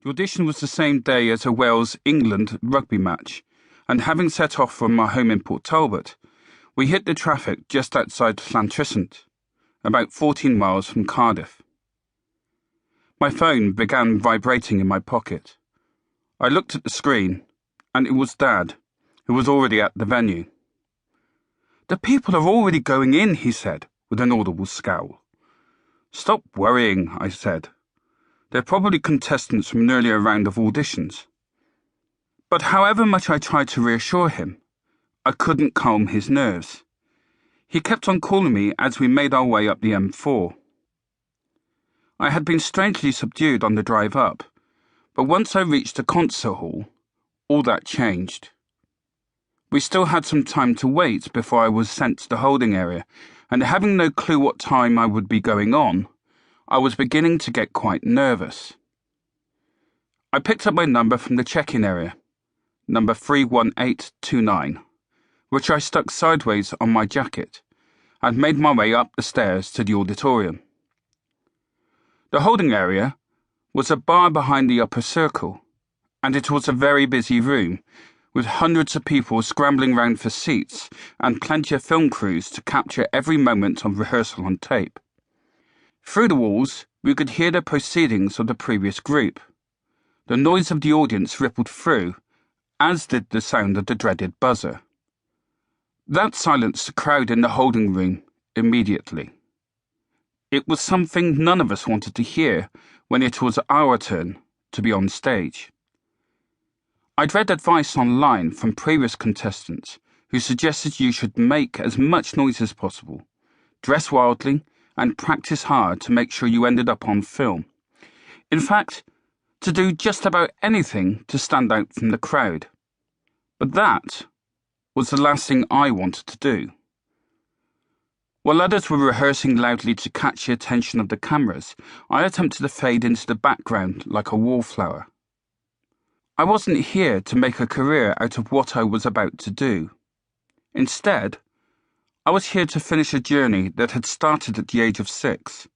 The audition was the same day as a Wales-England rugby match, and having set off from my home in Port Talbot, we hit the traffic just outside Llantrisant, about 14 miles from Cardiff. My phone began vibrating in my pocket. I looked at the screen, and it was Dad, who was already at the venue. "The people are already going in," he said, with an audible scowl. "Stop worrying," I said. "They're probably contestants from an earlier round of auditions." But however much I tried to reassure him, I couldn't calm his nerves. He kept on calling me as we made our way up the M4. I had been strangely subdued on the drive up, but once I reached the concert hall, all that changed. We still had some time to wait before I was sent to the holding area, and having no clue what time I would be going on, I was beginning to get quite nervous. I picked up my number from the check-in area, number 31829, which I stuck sideways on my jacket, and made my way up the stairs to the auditorium. The holding area was a bar behind the upper circle, and it was a very busy room, with hundreds of people scrambling round for seats and plenty of film crews to capture every moment of rehearsal on tape. Through the walls, we could hear the proceedings of the previous group. The noise of the audience rippled through, as did the sound of the dreaded buzzer. That silenced the crowd in the holding room immediately. It was something none of us wanted to hear when it was our turn to be on stage. I'd read advice online from previous contestants who suggested you should make as much noise as possible, dress wildly, and practice hard to make sure you ended up on film. In fact, to do just about anything to stand out from the crowd. But that was the last thing I wanted to do. While others were rehearsing loudly to catch the attention of the cameras, I attempted to fade into the background like a wallflower. I wasn't here to make a career out of what I was about to do. Instead, I was here to finish a journey that had started at the age of 6.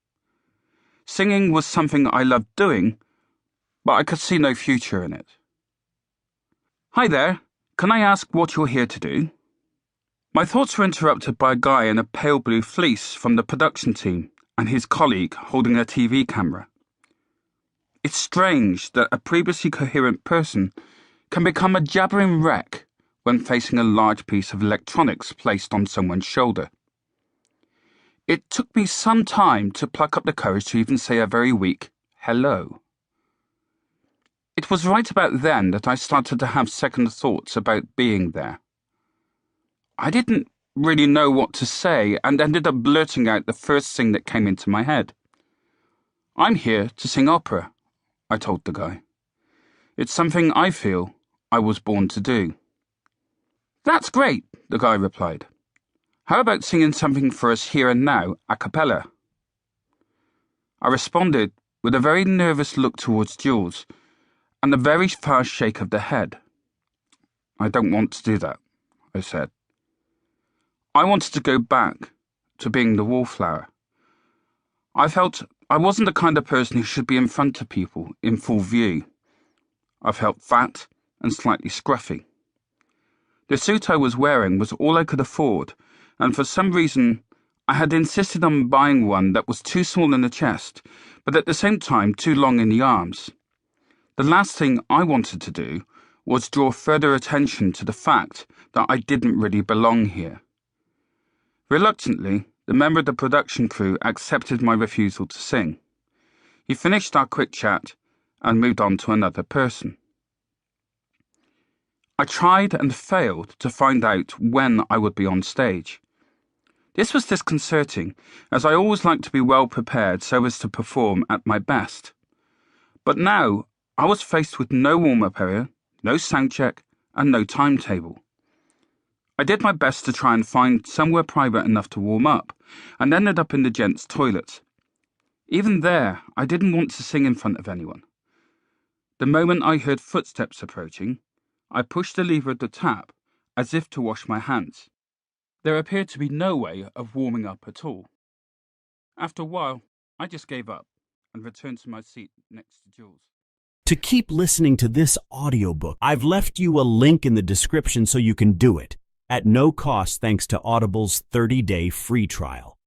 Singing was something I loved doing, but I could see no future in it. "Hi there, can I ask what you're here to do?" My thoughts were interrupted by a guy in a pale blue fleece from the production team and his colleague holding a TV camera. It's strange that a previously coherent person can become a jabbering wreck when facing a large piece of electronics placed on someone's shoulder. It took me some time to pluck up the courage to even say a very weak hello. It was right about then that I started to have second thoughts about being there. I didn't really know what to say and ended up blurting out the first thing that came into my head. "I'm here to sing opera," I told the guy. "It's something I feel I was born to do." "That's great," the guy replied. "How about singing something for us here and now, a cappella?" I responded with a very nervous look towards Jules and a very fast shake of the head. "I don't want to do that," I said. I wanted to go back to being the wallflower. I felt I wasn't the kind of person who should be in front of people in full view. I felt fat and slightly scruffy. The suit I was wearing was all I could afford, and for some reason I had insisted on buying one that was too small in the chest, but at the same time too long in the arms. The last thing I wanted to do was draw further attention to the fact that I didn't really belong here. Reluctantly, the member of the production crew accepted my refusal to sing. He finished our quick chat and moved on to another person. I tried and failed to find out when I would be on stage. This was disconcerting, as I always liked to be well prepared so as to perform at my best. But now I was faced with no warm-up area, no sound check, and no timetable. I did my best to try and find somewhere private enough to warm up, and ended up in the gents' toilet. Even there, I didn't want to sing in front of anyone. The moment I heard footsteps approaching, I pushed the lever of the tap as if to wash my hands. There appeared to be no way of warming up at all. After a while, I just gave up and returned to my seat next to Jules. To keep listening to this audiobook, I've left you a link in the description so you can do it, at no cost thanks to Audible's 30-day free trial.